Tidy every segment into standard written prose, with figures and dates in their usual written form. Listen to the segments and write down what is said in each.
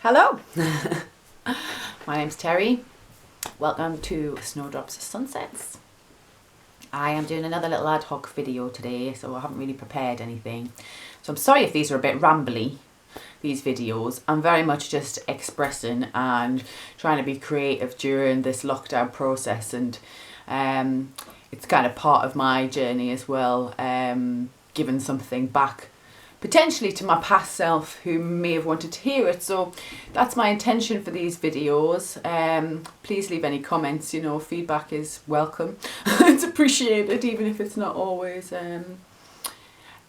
Hello, my name's Terry. Welcome to Snowdrops Sunsets. I am doing another little ad hoc video today, so I haven't really prepared anything. So I'm sorry if these are a bit rambly, these videos. I'm very much just expressing and trying to be creative during this lockdown process, and it's kind of part of my journey as well, giving something back potentially to my past self who may have wanted to hear it. So that's my intention for these videos. Please leave any comments, feedback is welcome. It's appreciated, even if it's not always.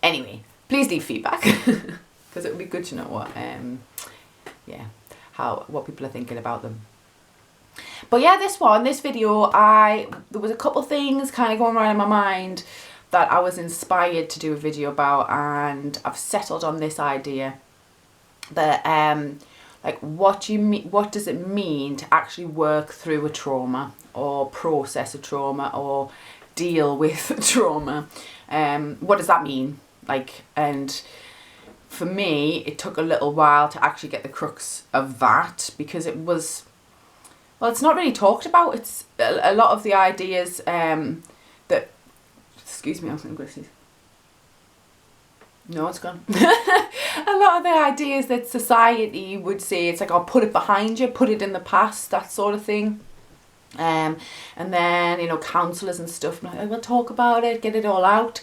Anyway, please leave feedback because it would be good to know what people are thinking about them. But yeah, this video, there was a couple things kind of going around in my mind that I was inspired to do a video about, and I've settled on this idea that what does it mean to actually work through a trauma or process a trauma or deal with trauma? What does that mean? And for me, it took a little while to actually get the crux of that, because it's not really talked about. It's a lot of the ideas that, excuse me, I was going to sneeze. No, it's gone. A lot of the ideas that society would say, it's like, I'll put it behind you, put it in the past, that sort of thing. And then, counsellors and stuff, like, we'll talk about it, get it all out.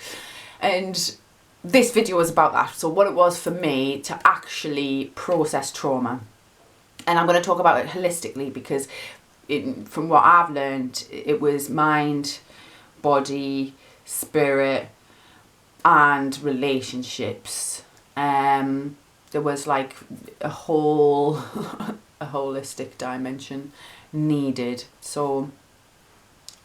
And this video was about that. So what it was for me to actually process trauma. And I'm going to talk about it holistically, because from what I've learned, it was mind, body, spirit and relationships. There was like a holistic dimension needed. So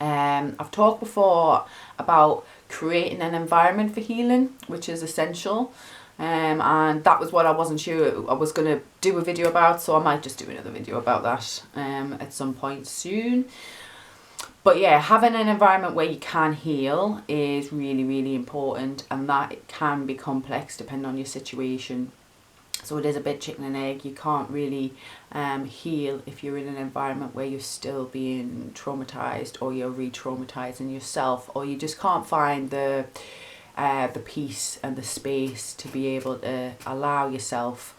I've talked before about creating an environment for healing, which is essential. And that was what I wasn't sure I was going to do a video about, so I might just do another video about that at some point soon. But yeah, having an environment where you can heal is really, really important, and that it can be complex depending on your situation. So it is a bit chicken and egg. You can't really heal if you're in an environment where you're still being traumatized, or you're re-traumatizing yourself, or you just can't find the peace and the space to be able to allow yourself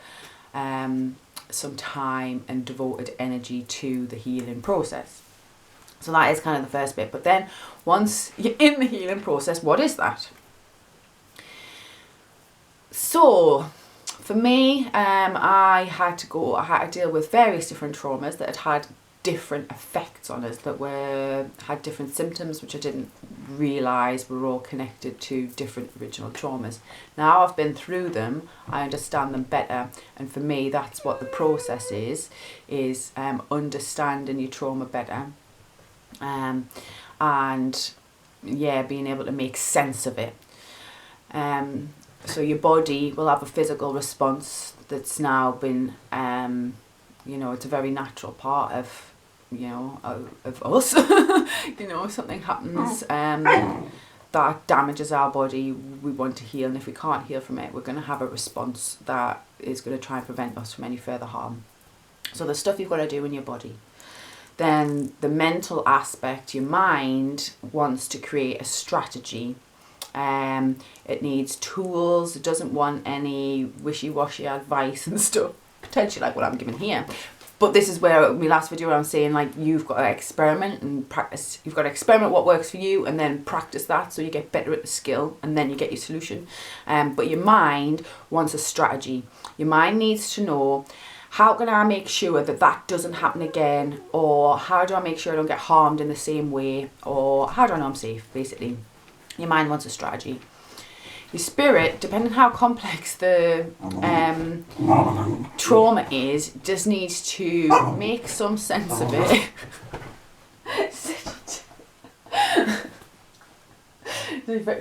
some time and devoted energy to the healing process. So that is kind of the first bit. But then once you're in the healing process, what is that? So for me, I had to deal with various different traumas that had different effects on us, that had different symptoms, which I didn't realise were all connected to different original traumas. Now I've been through them, I understand them better, and for me that's what the process is understanding your trauma better, and being able to make sense of it. So your body will have a physical response that's now been it's a very natural part of us. Something happens that damages our body, we want to heal, and if we can't heal from it, we're going to have a response that is going to try and prevent us from any further harm. So the stuff you've got to do in your body. Then the mental aspect, your mind wants to create a strategy. It needs tools. It doesn't want any wishy-washy advice and stuff, potentially like what I'm giving here. But this is where my last video I'm saying, you've got to experiment and practice. You've got to experiment what works for you, and then practice that so you get better at the skill, and then you get your solution. But your mind wants a strategy. Your mind needs to know, how can I make sure that doesn't happen again? Or how do I make sure I don't get harmed in the same way? Or how do I know I'm safe, basically? Your mind wants a strategy. Your spirit, depending on how complex the trauma is, just needs to make some sense of it.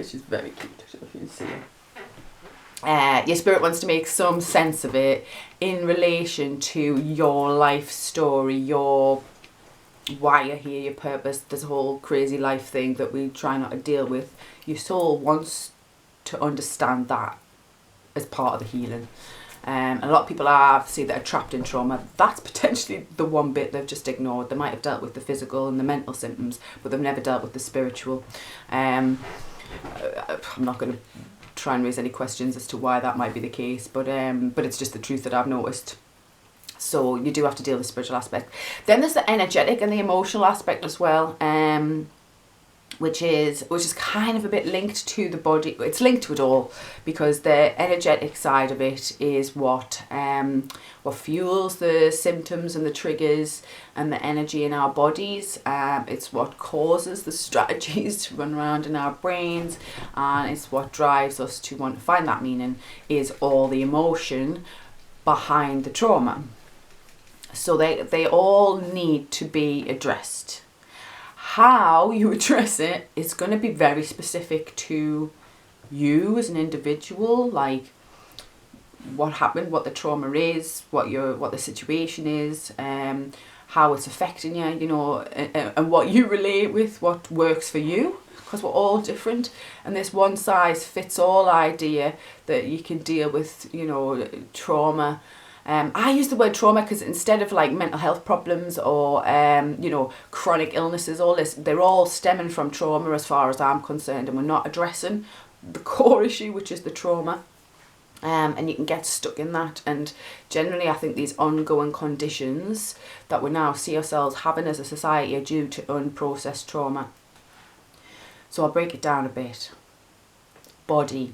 She's very cute, I don't know if you can see her. Your spirit wants to make some sense of it in relation to your life story, your why you're here, your purpose, this whole crazy life thing that we try not to deal with. Your soul wants to understand that as part of the healing. And a lot of people that are trapped in trauma. That's potentially the one bit they've just ignored. They might have dealt with the physical and the mental symptoms, but they've never dealt with the spiritual. I'm not going to try and raise any questions as to why that might be the case, but it's just the truth that I've noticed. So you do have to deal with the spiritual aspect. Then there's the energetic and the emotional aspect as well, which is kind of a bit linked to the body. It's linked to it all, because the energetic side of it is what fuels the symptoms and the triggers and the energy in our bodies. It's what causes the strategies to run around in our brains, and it's what drives us to want to find that meaning, is all the emotion behind the trauma. So they all need to be addressed. How you address it is going to be very specific to you as an individual, like what happened, what the trauma is, what the situation is, how it's affecting you, you know, and what you relate with, what works for you, because we're all different. And this one size fits all idea that you can deal with, you know, trauma. I use the word trauma because instead of like mental health problems or, you know, chronic illnesses, all this, they're all stemming from trauma as far as I'm concerned, and we're not addressing the core issue, which is the trauma. And you can get stuck in that. And generally, I think these ongoing conditions that we now see ourselves having as a society are due to unprocessed trauma. So I'll break it down a bit. Body.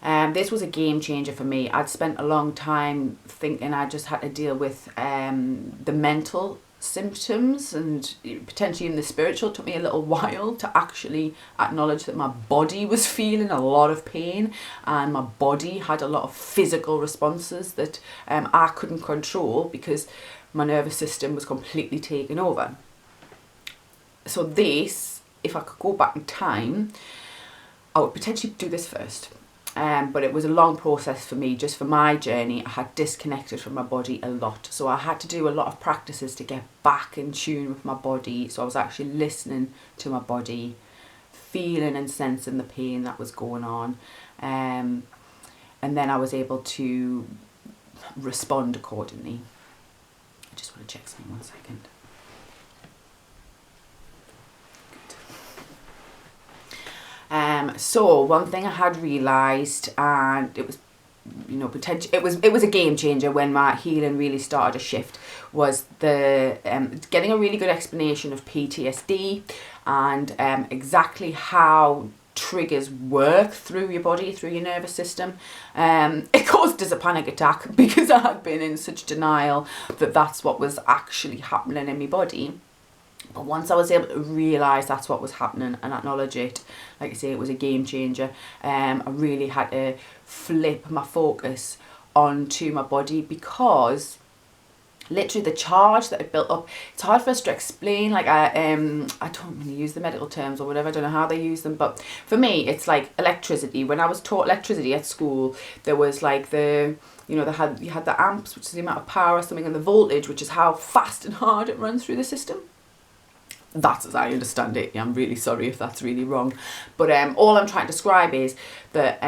This was a game changer for me. I'd spent a long time thinking I just had to deal with the mental symptoms and potentially in the spiritual. It took me a little while to actually acknowledge that my body was feeling a lot of pain, and my body had a lot of physical responses that I couldn't control because my nervous system was completely taken over. So this, if I could go back in time, I would potentially do this first. But it was a long process for me. Just for my journey, I had disconnected from my body a lot. So I had to do a lot of practices to get back in tune with my body. So I was actually listening to my body, feeling and sensing the pain that was going on. And then I was able to respond accordingly. I just want to check something 1 second. So one thing I had realised, and it was, you know, it was a game changer when my healing really started to shift, was the getting a really good explanation of PTSD and exactly how triggers work through your body, through your nervous system. It caused us a panic attack because I had been in such denial that that's what was actually happening in my body. But once I was able to realise that's what was happening and acknowledge it, like I say, it was a game changer. I really had to flip my focus onto my body, because literally the charge that had built up, it's hard for us to explain. Like I don't really use the medical terms or whatever, I don't know how they use them, but for me it's like electricity. When I was taught electricity at school, there was like you had the amps, which is the amount of power or something, and the voltage, which is how fast and hard it runs through the system. That's as I understand it. I'm really sorry if that's really wrong, but all I'm trying to describe is that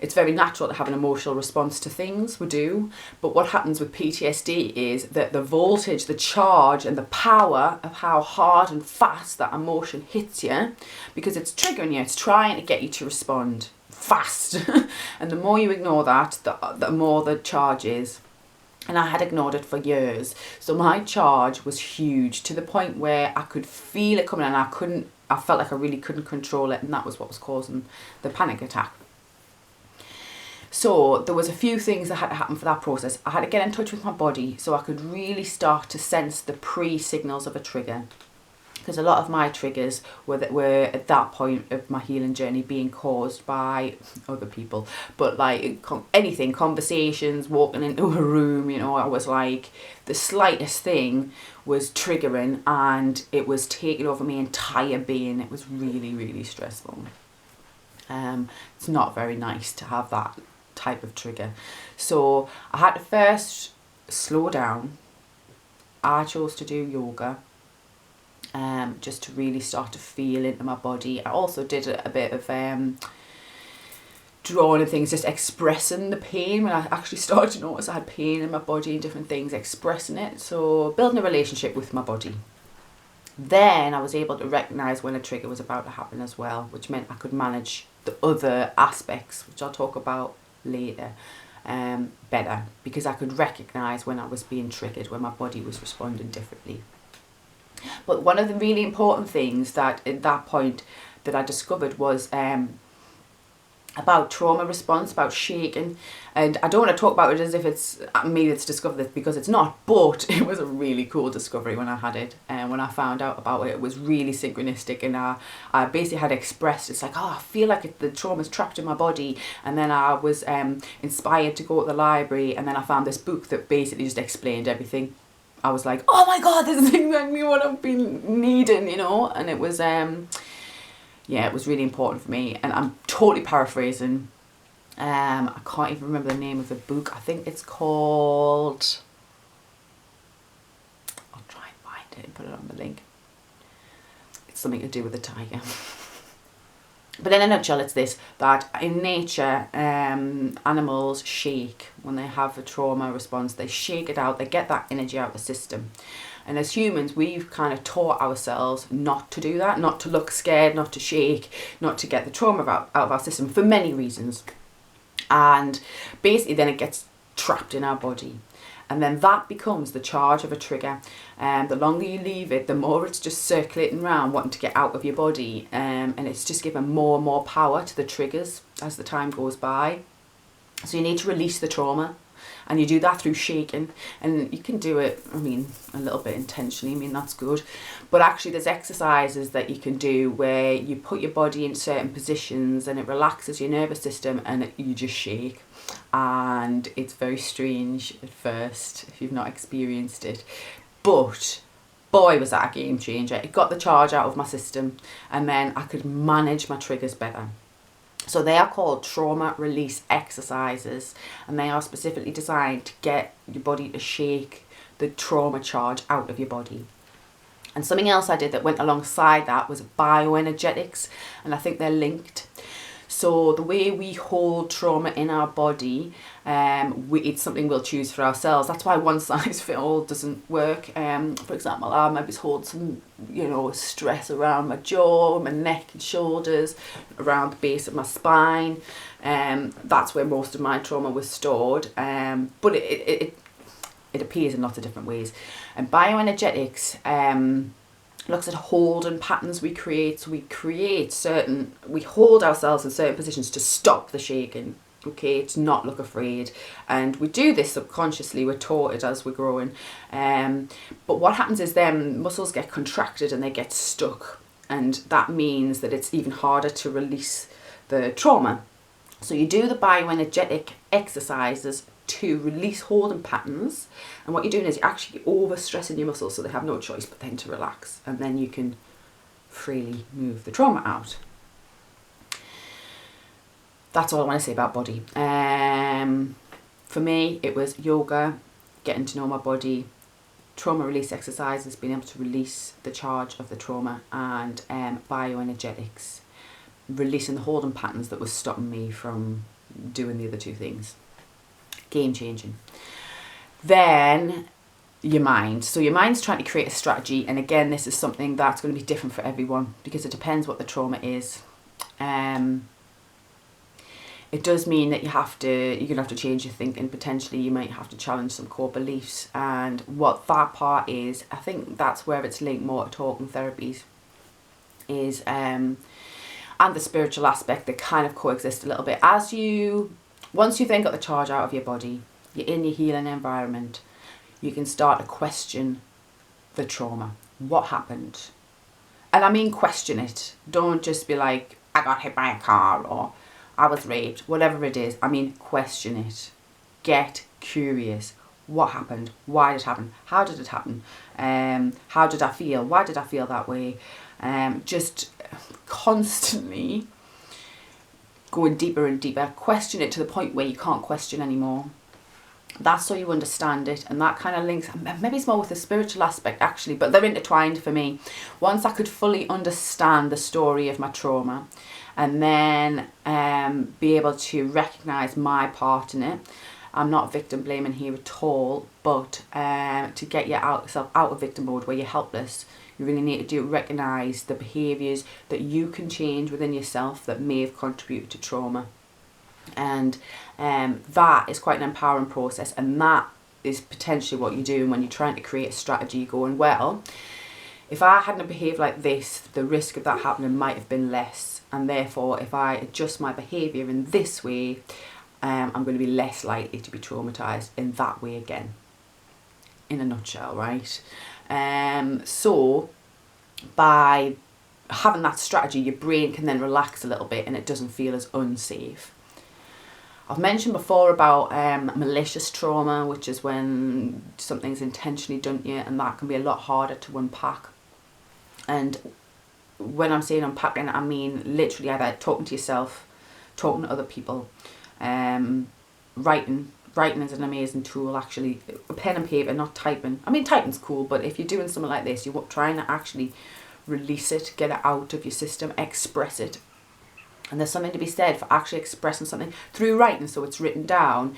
it's very natural to have an emotional response to things, we do, but what happens with PTSD is that the voltage, the charge and the power of how hard and fast that emotion hits you, because it's triggering you, it's trying to get you to respond fast. And the more you ignore that, the more the charge is. And I had ignored it for years. So my charge was huge, to the point where I could feel it coming, and I felt like I really couldn't control it, and that was what was causing the panic attack. So there was a few things that had to happen for that process. I had to get in touch with my body so I could really start to sense the pre-signals of a trigger. Because a lot of my triggers were at that point of my healing journey being caused by other people. But like anything, conversations, walking into a room, you know, I was like, the slightest thing was triggering, and it was taking over my entire being. It was really, really stressful. It's not very nice to have that type of trigger. So I had to first slow down. I chose to do yoga. Just to really start to feel into my body. I also did a bit of drawing and things, just expressing the pain. When I actually started to notice I had pain in my body and different things, expressing it. So building a relationship with my body. Then I was able to recognise when a trigger was about to happen as well, which meant I could manage the other aspects, which I'll talk about later, better, because I could recognise when I was being triggered, when my body was responding differently. But one of the really important things that at that point that I discovered was about trauma response, about shaking. And I don't want to talk about it as if it's me that's discovered this, because it's not, but it was a really cool discovery when I had it. And when I found out about it, it was really synchronistic, and I basically had expressed, it's like, oh, I feel like the trauma's trapped in my body. And then I was inspired to go to the library, and then I found this book that basically just explained everything. I was like, oh my God, this is exactly what I've been needing, you know. And it was yeah, it was really important for me. And I'm totally paraphrasing. I can't even remember the name of the book. I think it's called... I'll try and find it and put it on the link. It's something to do with the tiger. But in a nutshell, it's this, that in nature, animals shake when they have a trauma response. They shake it out. They get that energy out of the system. And as humans, we've kind of taught ourselves not to do that, not to look scared, not to shake, not to get the trauma out of our system for many reasons. And basically then it gets trapped in our body. And then that becomes the charge of a trigger. And the longer you leave it, the more it's just circulating around, wanting to get out of your body. And it's just given more and more power to the triggers as the time goes by. So you need to release the trauma. And you do that through shaking, and you can do it, I mean, a little bit intentionally, I mean, that's good. But actually there's exercises that you can do where you put your body in certain positions and it relaxes your nervous system, and you just shake. And it's very strange at first if you've not experienced it. But boy, was that a game changer. It got the charge out of my system, and then I could manage my triggers better. So they are called trauma release exercises, and they are specifically designed to get your body to shake the trauma charge out of your body. And something else I did that went alongside that was bioenergetics, and I think they're linked. So the way we hold trauma in our body, it's something we'll choose for ourselves. That's why one size fits all doesn't work. For example, I maybe hold some, stress around my jaw, my neck and shoulders, around the base of my spine. That's where most of my trauma was stored. But it appears in lots of different ways. And bioenergetics looks at holding patterns we create. So we hold ourselves in certain positions to stop the shaking, okay, to not look afraid. And we do this subconsciously, we're taught it as we're growing. But what happens is then muscles get contracted and they get stuck. And that means that it's even harder to release the trauma. So you do the bioenergetic exercises to release holding patterns, and what you're doing is you're actually overstressing your muscles so they have no choice but then to relax, and then you can freely move the trauma out. That's all I want to say about body. For me, it was yoga, getting to know my body, trauma release exercises, being able to release the charge of the trauma, and bioenergetics, releasing the holding patterns that was stopping me from doing the other two things. Game changing. Then your mind. So your mind's trying to create a strategy, and again, this is something that's going to be different for everyone because it depends what the trauma is. It does mean that you're going to have to change your thinking. Potentially you might have to challenge some core beliefs, and what that part is, I think that's where it's linked more to talking therapies, is and the spiritual aspect that kind of coexist a little bit. Once you've then got the charge out of your body, you're in your healing environment, you can start to question the trauma. What happened? And I mean question it. Don't just be like, I got hit by a car, or I was raped, whatever it is. I mean, question it. Get curious. What happened? Why did it happen? How did it happen? How did I feel? Why did I feel that way? Just constantly going deeper and deeper. Question it to the point where you can't question anymore. That's so you understand it, and that kind of links, maybe it's more with the spiritual aspect actually, but they're intertwined for me. Once I could fully understand the story of my trauma, and then be able to recognise my part in it. I'm not victim blaming here at all, but to get yourself out of victim mode where you're helpless, you really need to recognise the behaviours that you can change within yourself that may have contributed to trauma. And that is quite an empowering process, and that is potentially what you're doing when you're trying to create a strategy going, well, if I hadn't behaved like this, the risk of that happening might have been less, and therefore if I adjust my behaviour in this way, I'm going to be less likely to be traumatised in that way again, in a nutshell, right? So by having that strategy, your brain can then relax a little bit and it doesn't feel as unsafe. I've mentioned before about malicious trauma, which is when something's intentionally done to you, and that can be a lot harder to unpack. And when I'm saying unpacking, I mean literally either talking to yourself, talking to other people, writing. Writing is an amazing tool, actually. Pen and paper, not typing. I mean, typing's cool, but if you're doing something like this, you're trying to actually release it, get it out of your system, express it. And there's something to be said for actually expressing something through writing, so it's written down.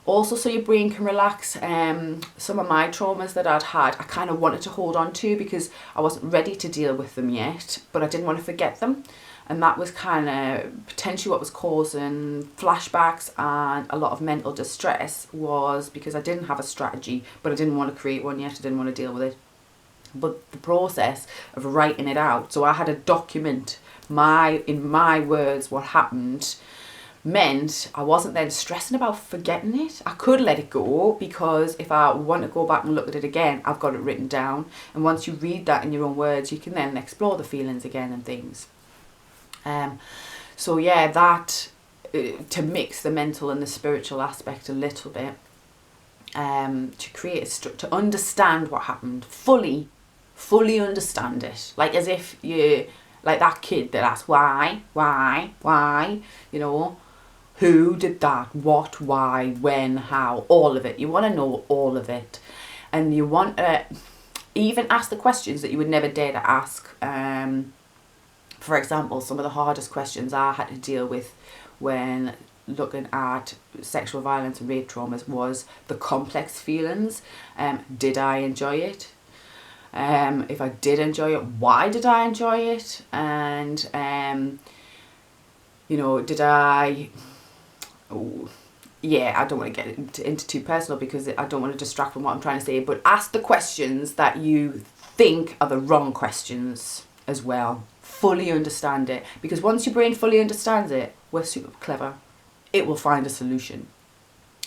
Also, so your brain can relax. Some of my traumas that I'd had, I kind of wanted to hold on to because I wasn't ready to deal with them yet, but I didn't want to forget them. And that was kind of potentially what was causing flashbacks and a lot of mental distress, was because I didn't have a strategy, but I didn't want to create one yet. I didn't want to deal with it. But the process of writing it out, so I had to document in my words what happened, meant I wasn't then stressing about forgetting it. I could let it go, because if I want to go back and look at it again, I've got it written down, and once you read that in your own words, you can then explore the feelings again and things. So yeah, that to mix the mental and the spiritual aspect a little bit, to create to understand what happened, fully understand it, like as if you like that kid that asks why, you know, who did that, what, why, when, how, all of it. You want to know all of it, and you want to even ask the questions that you would never dare to ask. For example, some of the hardest questions I had to deal with when looking at sexual violence and rape traumas was the complex feelings. Did I enjoy it? If I did enjoy it, why did I enjoy it? And you know, did I... I don't want to get into too personal because I don't want to distract from what I'm trying to say, but ask the questions that you think are the wrong questions as well. Fully understand it, because once your brain fully understands it, we're super clever. It will find a solution.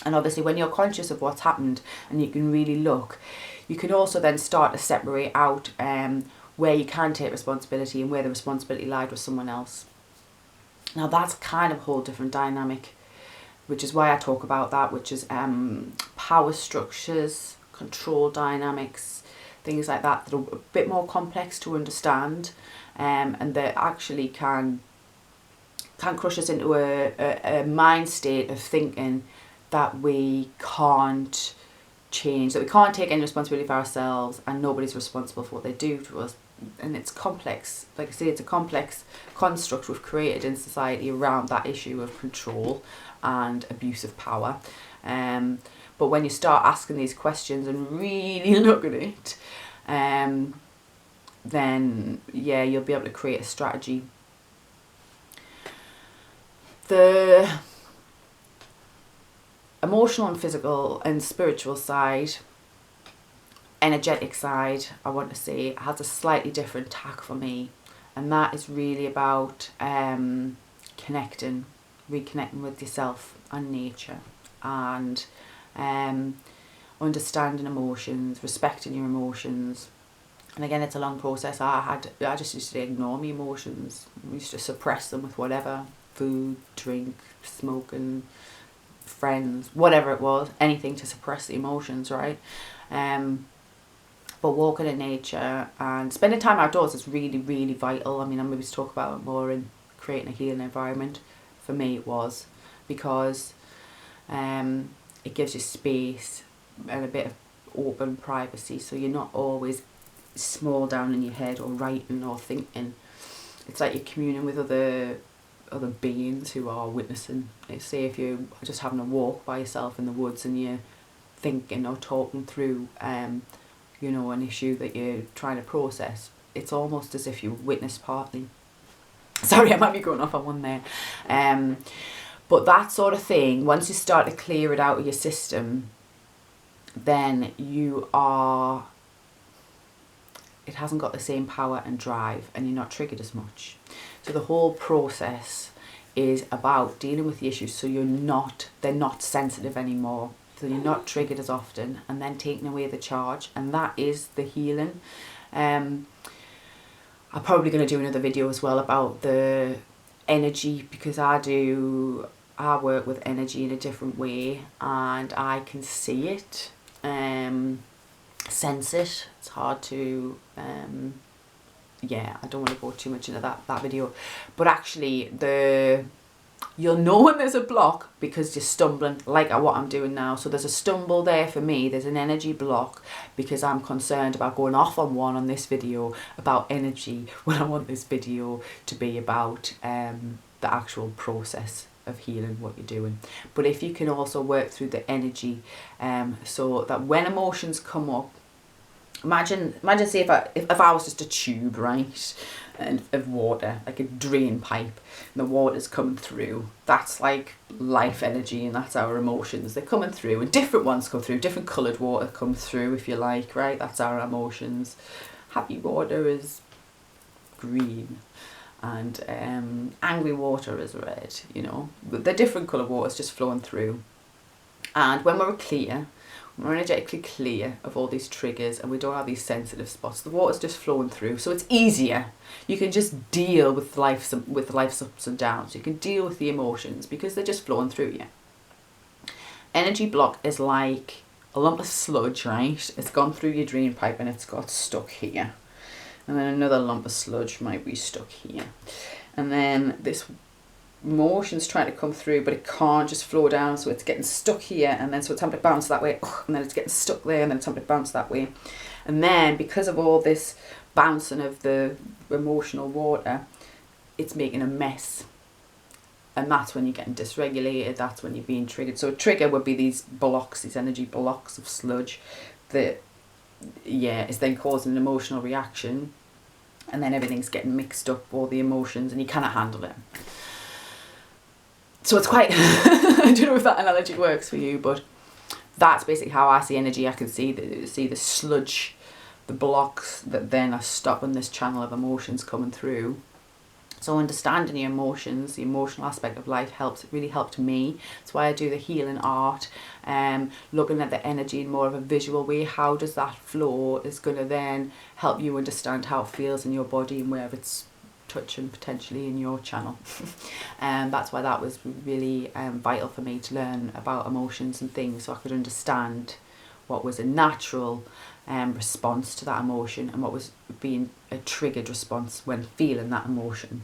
And obviously when you're conscious of what's happened and you can really look, you can also then start to separate out where you can take responsibility and where the responsibility lied with someone else. Now that's kind of a whole different dynamic, which is why I talk about that, which is power structures, control dynamics, things like that are a bit more complex to understand, and that actually can crush us into a mind state of thinking that we can't change, that we can't take any responsibility for ourselves, and nobody's responsible for what they do to us. And it's complex. Like I say, it's a complex construct we've created in society around that issue of control and abuse of power. But when you start asking these questions and really look at it, then yeah, you'll be able to create a strategy. The emotional and physical and spiritual side, energetic side, I want to say, has a slightly different tack for me, and that is really about reconnecting with yourself and nature, and understanding emotions, respecting your emotions. And again, it's a long process. I just used to ignore my emotions. I used to suppress them with whatever, food, drink, smoking, friends, whatever it was, anything to suppress the emotions, right? But walking in nature and spending time outdoors is really, really vital. I mean, I'm maybe to talk about it more in creating a healing environment. For me, it was, because it gives you space and a bit of open privacy, so you're not always small down in your head or writing or thinking. It's like you're communing with other other beings who are witnessing. Say if you're just having a walk by yourself in the woods and you're thinking or talking through you know, an issue that you're trying to process, it's almost as if you witness partly. Sorry, I might be going off on one there. But that sort of thing, once you start to clear it out of your system, then it hasn't got the same power and drive, and you're not triggered as much. So the whole process is about dealing with the issues so they're not sensitive anymore. So you're not triggered as often, and then taking away the charge, and that is the healing. I'm probably going to do another video as well about the energy, because I work with energy in a different way, and I can see it, sense it. It's hard to I don't want to go too much into that video, but actually you'll know when there's a block because you're stumbling, like what I'm doing now. So there's a stumble there for me, there's an energy block, because I'm concerned about going off on this video about energy when I want this video to be about the actual process of healing, what you're doing. But if you can also work through the energy, so that when emotions come up, imagine say if I was just a tube, right, and of water, like a drain pipe, and the water's coming through, that's like life energy, and that's our emotions. They're coming through, and different ones come through, different coloured water comes through, if you like, right? That's our emotions. Happy water is green, and angry water is red, you know. The different coloured waters just flowing through. And when we're energetically clear of all these triggers, and we don't have these sensitive spots, the water's just flowing through, so it's easier. You can just deal with life's ups and downs. You can deal with the emotions because they're just flowing through you. Energy block is like a lump of sludge, right? It's gone through your drain pipe and it's got stuck here, and then another lump of sludge might be stuck here, and then this emotion's trying to come through, but it can't just flow down, so it's getting stuck here, and then so it's having to bounce that way, and then it's getting stuck there, and then it's having to bounce that way. And then because of all this bouncing of the emotional water, it's making a mess, and that's when you're getting dysregulated, that's when you're being triggered. So a trigger would be these blocks, these energy blocks of sludge that is then causing an emotional reaction, and then everything's getting mixed up, all the emotions, and you cannot handle it. So it's quite, I don't know if that analogy works for you, but that's basically how I see energy. I can see the sludge, the blocks that then are stopping this channel of emotions coming through. So understanding your emotions, the emotional aspect of life it really helped me. That's why I do the healing art, looking at the energy in more of a visual way. How does that flow is going to then help you understand how it feels in your body and where it's touching potentially in your channel. And that's why that was really vital for me to learn about emotions and things, so I could understand what was a natural response to that emotion and what was being a triggered response when feeling that emotion.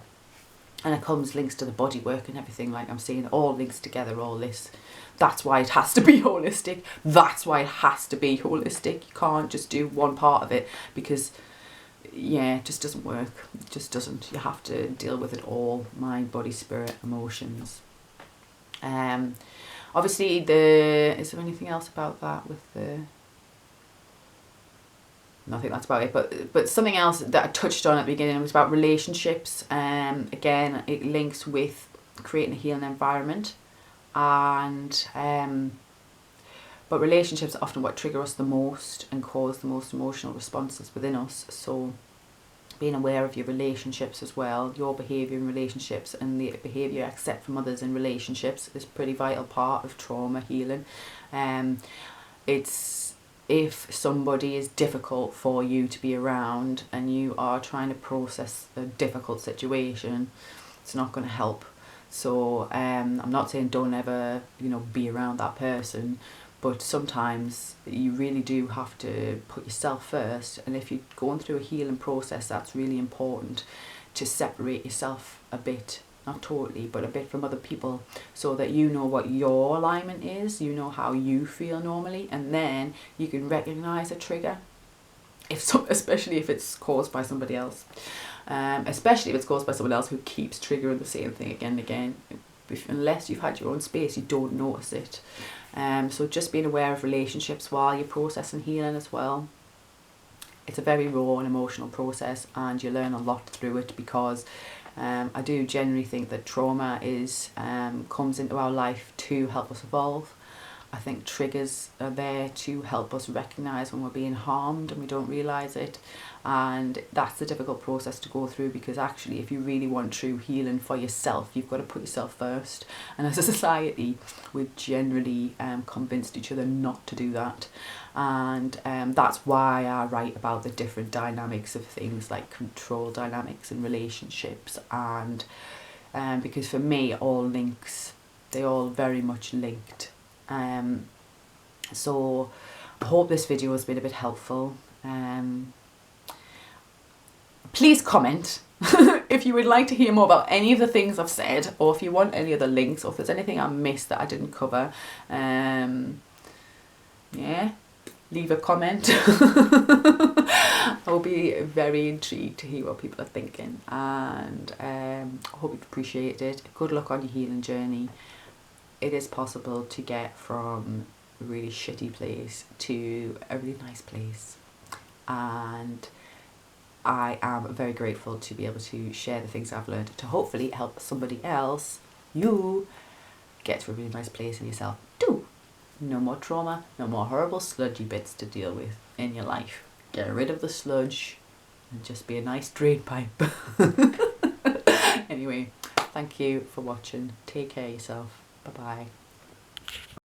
And it links to the body work and everything, like I'm saying, it all links together, all this. That's why it has to be holistic. That's why it has to be holistic. You can't just do one part of it, because it just doesn't work. It just doesn't. You have to deal with it all: mind, body, spirit, emotions. Obviously, is there anything else about that with the? No, I think that's about it. But something else that I touched on at the beginning was about relationships. Again, it links with creating a healing environment, and but relationships are often what trigger us the most and cause the most emotional responses within us. So being aware of your relationships as well, your behaviour in relationships and the behaviour you accept from others in relationships is a pretty vital part of trauma healing. It's if somebody is difficult for you to be around and you are trying to process a difficult situation, it's not going to help. So I'm not saying don't ever be around that person, but sometimes you really do have to put yourself first. And if you're going through a healing process, that's really important to separate yourself a bit, not totally, but a bit from other people, so that you know what your alignment is, you know how you feel normally, and then you can recognise a trigger, especially if it's caused by somebody else. especially if it's caused by someone else who keeps triggering the same thing again and again. Unless you've had your own space, you don't notice it. So just being aware of relationships while you're processing healing as well. It's a very raw and emotional process, and you learn a lot through it, because I do generally think that trauma comes into our life to help us evolve. I think triggers are there to help us recognise when we're being harmed and we don't realise it. And that's the difficult process to go through, because actually if you really want true healing for yourself, you've got to put yourself first. And as a society, we've generally convinced each other not to do that. And that's why I write about the different dynamics of things like control dynamics in relationships. And because for me, they're all very much linked. So I hope this video has been a bit helpful. Please comment if you would like to hear more about any of the things I've said, or if you want any other links, or if there's anything I missed that I didn't cover. Yeah, leave a comment. I'll be very intrigued to hear what people are thinking, and I hope you've appreciated it. Good luck on your healing journey. It is possible to get from a really shitty place to a really nice place, and I am very grateful to be able to share the things I've learned to hopefully help somebody else, you, get to a really nice place in yourself too. No more trauma, no more horrible sludgy bits to deal with in your life. Get rid of the sludge and just be a nice drain pipe. Anyway, thank you for watching. Take care of yourself. Bye bye.